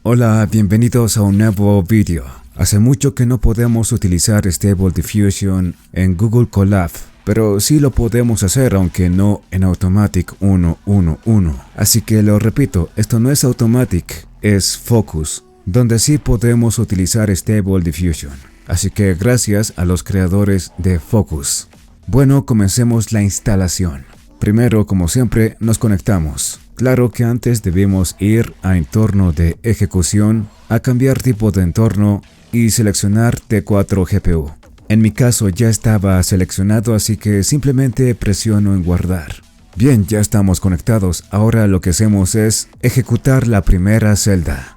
Hola, bienvenidos a un nuevo vídeo. Hace mucho que no podemos utilizar Stable Diffusion en Google Colab, pero sí lo podemos hacer aunque no en Automatic 111. Así que lo repito, esto no es Automatic, es Focus, donde sí podemos utilizar Stable Diffusion. Así que gracias a los creadores de Focus. Bueno, comencemos la instalación. Primero, como siempre, nos conectamos. Claro que antes debemos ir a entorno de ejecución, a cambiar tipo de entorno y seleccionar T4 GPU. En mi caso ya estaba seleccionado, así que simplemente presiono en guardar. Bien, ya estamos conectados. Ahora lo que hacemos es ejecutar la primera celda.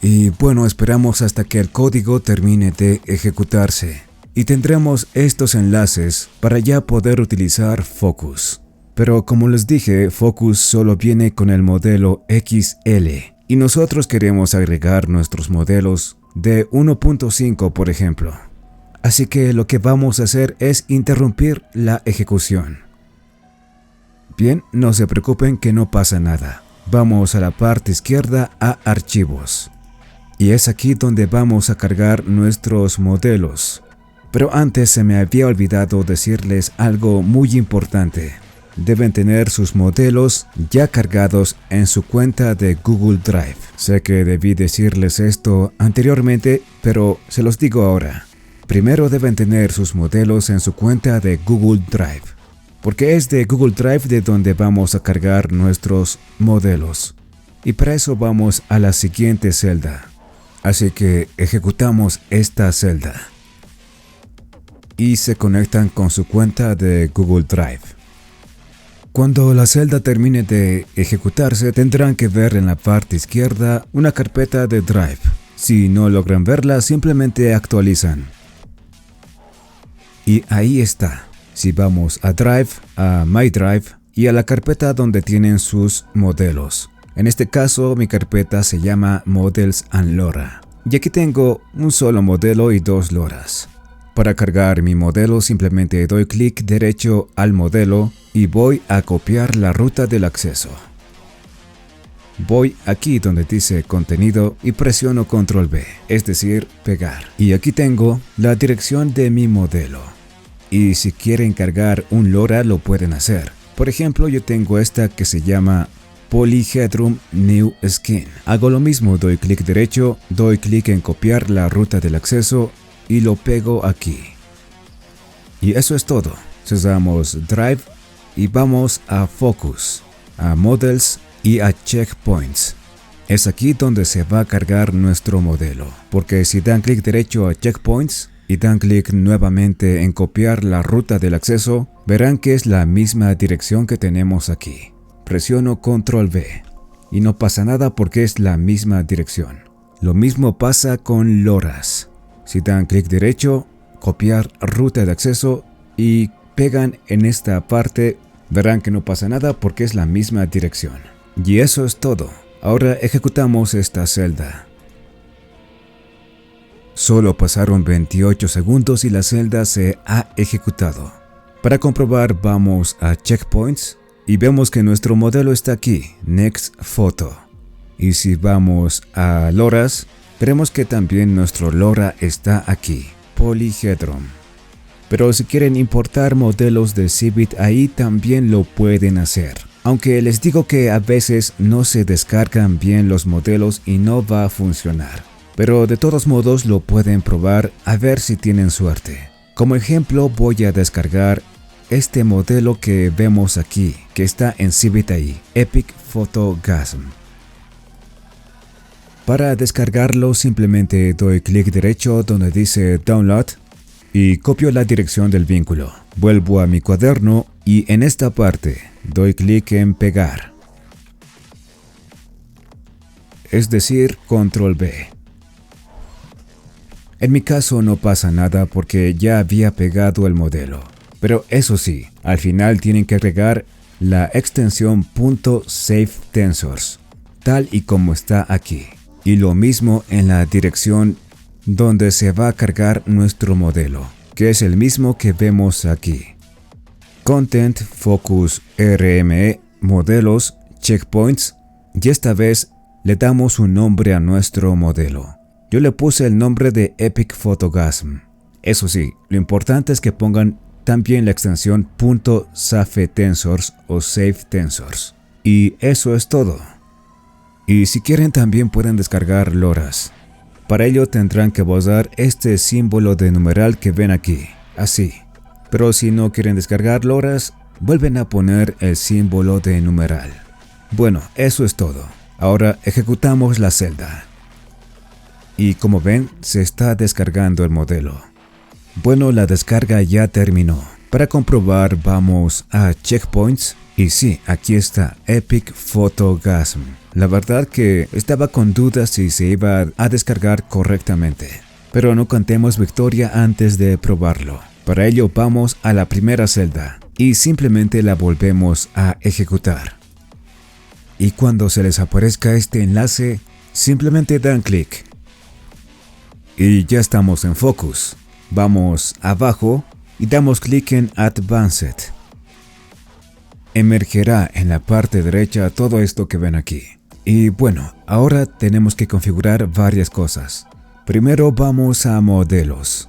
Y bueno, esperamos hasta que el código termine de ejecutarse. Y tendremos estos enlaces para ya poder utilizar Focus. Pero como les dije, Focus solo viene con el modelo XL y nosotros queremos agregar nuestros modelos de 1.5 por ejemplo. Así que lo que vamos a hacer es interrumpir la ejecución. Bien, no se preocupen que no pasa nada. Vamos a la parte izquierda a Archivos. Y es aquí donde vamos a cargar nuestros modelos. Pero antes se me había olvidado decirles algo muy importante. Deben tener sus modelos ya cargados en su cuenta de Google Drive. Sé que debí decirles esto anteriormente, pero se los digo ahora. Primero deben tener sus modelos en su cuenta de Google Drive, porque es de Google Drive de donde vamos a cargar nuestros modelos. Y para eso vamos a la siguiente celda. Así que ejecutamos esta celda. Y se conectan con su cuenta de Google Drive. Cuando la celda termine de ejecutarse, tendrán que ver en la parte izquierda una carpeta de Drive. Si no logran verla, simplemente actualizan. Y ahí está. Si vamos a Drive, a My Drive y a la carpeta donde tienen sus modelos. En este caso, mi carpeta se llama Models and LoRa. Y aquí tengo un solo modelo y dos LoRas. Para cargar mi modelo simplemente doy clic derecho al modelo y voy a copiar la ruta del acceso. Voy aquí donde dice contenido y presiono Control V, es decir, pegar. Y aquí tengo la dirección de mi modelo. Y si quieren cargar un LoRa lo pueden hacer. Por ejemplo, yo tengo esta que se llama Polyhedron New Skin. Hago lo mismo, doy clic derecho, doy clic en copiar la ruta del acceso y lo pego aquí. Y eso es todo. Cerramos Drive y vamos a Focus, a Models y a Checkpoints. Es aquí donde se va a cargar nuestro modelo, porque si dan clic derecho a Checkpoints y dan clic nuevamente en copiar la ruta del acceso, verán que es la misma dirección que tenemos aquí. Presiono Control V y no pasa nada porque es la misma dirección. Lo mismo pasa con LoRas. Si dan clic derecho, copiar ruta de acceso y pegan en esta parte, verán que no pasa nada porque es la misma dirección. Y eso es todo. Ahora ejecutamos esta celda. Solo pasaron 28 segundos y la celda se ha ejecutado. Para comprobar vamos a Checkpoints y vemos que nuestro modelo está aquí, Next Photo. Y si vamos a LoRas, veremos que también nuestro LoRa está aquí, Polyhedron. Pero si quieren importar modelos de Civit, ahí también lo pueden hacer. Aunque les digo que a veces no se descargan bien los modelos y no va a funcionar. Pero de todos modos lo pueden probar a ver si tienen suerte. Como ejemplo voy a descargar este modelo que vemos aquí, que está en Civit ahí, Epic Photogasm. Para descargarlo simplemente doy clic derecho donde dice Download y copio la dirección del vínculo. Vuelvo a mi cuaderno y en esta parte doy clic en Pegar. Es decir, Control V. En mi caso no pasa nada porque ya había pegado el modelo. Pero eso sí, al final tienen que agregar la extensión .SafeTensors, tal y como está aquí. Y lo mismo en la dirección donde se va a cargar nuestro modelo, que es el mismo que vemos aquí. Content, Focus, RME, Modelos, Checkpoints, y esta vez le damos un nombre a nuestro modelo. Yo le puse el nombre de Epic Photogasm. Eso sí, lo importante es que pongan también la extensión .safetensors o safetensors. Y eso es todo. Y si quieren también pueden descargar loras. Para ello tendrán que usar este símbolo de numeral que ven aquí, así. Pero si no quieren descargar loras, vuelven a poner el símbolo de numeral. Bueno, eso es todo. Ahora ejecutamos la celda. Y como ven, se está descargando el modelo. Bueno, la descarga ya terminó. Para comprobar vamos a Checkpoints y sí, aquí está Epic Photogasm. La verdad que estaba con dudas si se iba a descargar correctamente, pero no cantemos victoria antes de probarlo. Para ello vamos a la primera celda y simplemente la volvemos a ejecutar. Y cuando se les aparezca este enlace, simplemente dan clic. Y ya estamos en Focus. Vamos abajo y damos clic en Advanced. Emergerá en la parte derecha todo esto que ven aquí. Y bueno, ahora tenemos que configurar varias cosas. Primero vamos a modelos.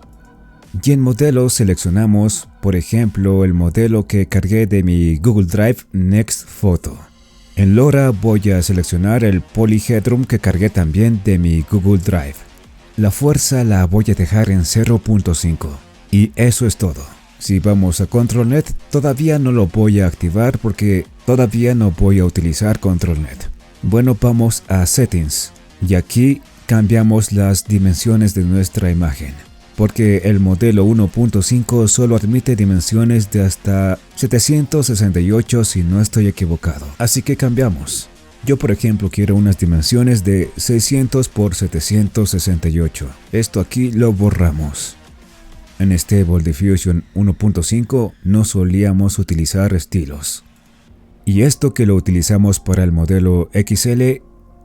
Y en modelos seleccionamos, por ejemplo, el modelo que cargué de mi Google Drive Next Photo. En LoRa voy a seleccionar el Polyhedron que cargué también de mi Google Drive. La fuerza la voy a dejar en 0.5. Y eso es todo. Si vamos a ControlNet, todavía no lo voy a activar porque todavía no voy a utilizar ControlNet. Bueno, vamos a Settings y aquí cambiamos las dimensiones de nuestra imagen, porque el modelo 1.5 solo admite dimensiones de hasta 768 si no estoy equivocado. Así que cambiamos. Yo por ejemplo quiero unas dimensiones de 600 por 768. Esto aquí lo borramos. En Stable Diffusion 1.5 no solíamos utilizar estilos. Y esto que lo utilizamos para el modelo XL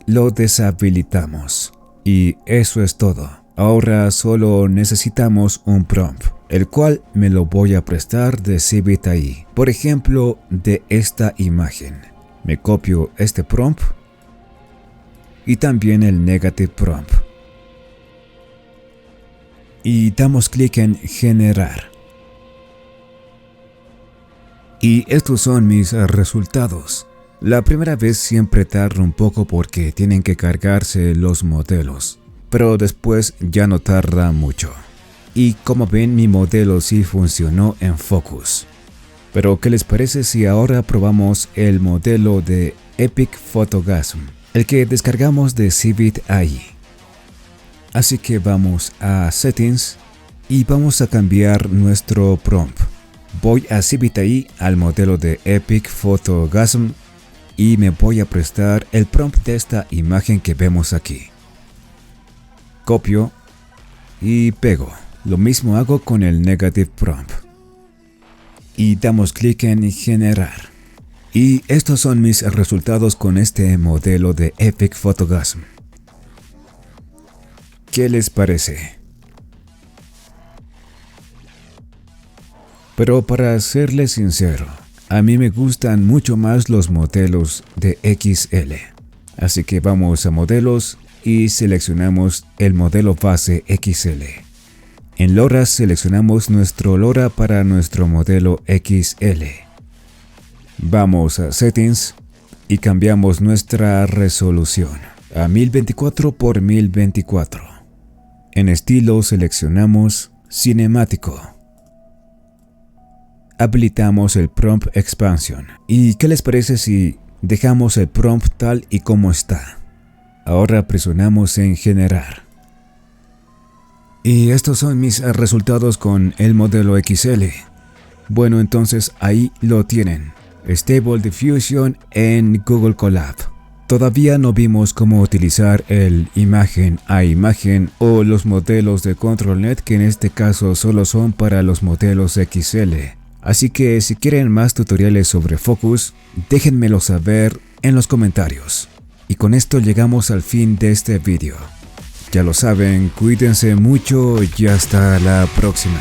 lo deshabilitamos. Y eso es todo. Ahora solo necesitamos un prompt, el cual me lo voy a prestar de Civit AI. Por ejemplo, de esta imagen. Me copio este prompt y también el negative prompt. Y damos clic en generar. Y estos son mis resultados. La primera vez siempre tarda un poco porque tienen que cargarse los modelos, pero después ya no tarda mucho. Y como ven, mi modelo sí funcionó en Focus. Pero ¿qué les parece si ahora probamos el modelo de Epic Photogasm, el que descargamos de Civit AI? Así que vamos a Settings y vamos a cambiar nuestro prompt. Voy a Civit AI al modelo de Epic Photogasm y me voy a prestar el prompt de esta imagen que vemos aquí. Copio y pego. Lo mismo hago con el negative prompt. Y damos clic en generar. Y estos son mis resultados con este modelo de Epic Photogasm. ¿Qué les parece? Pero para serles sincero, a mí me gustan mucho más los modelos de XL. Así que vamos a modelos y seleccionamos el modelo base XL. En LoRa seleccionamos nuestro LoRa para nuestro modelo XL. Vamos a Settings y cambiamos nuestra resolución a 1024 por 1024. En estilo seleccionamos cinemático. Habilitamos el Prompt Expansion. ¿Y qué les parece si dejamos el prompt tal y como está? Ahora presionamos en generar. Y estos son mis resultados con el modelo XL. Bueno, entonces ahí lo tienen. Stable Diffusion en Google Colab. Todavía no vimos cómo utilizar el imagen a imagen o los modelos de ControlNet, que en este caso solo son para los modelos XL. Así que si quieren más tutoriales sobre Focus, déjenmelo saber en los comentarios. Y con esto llegamos al fin de este vídeo. Ya lo saben, cuídense mucho y hasta la próxima.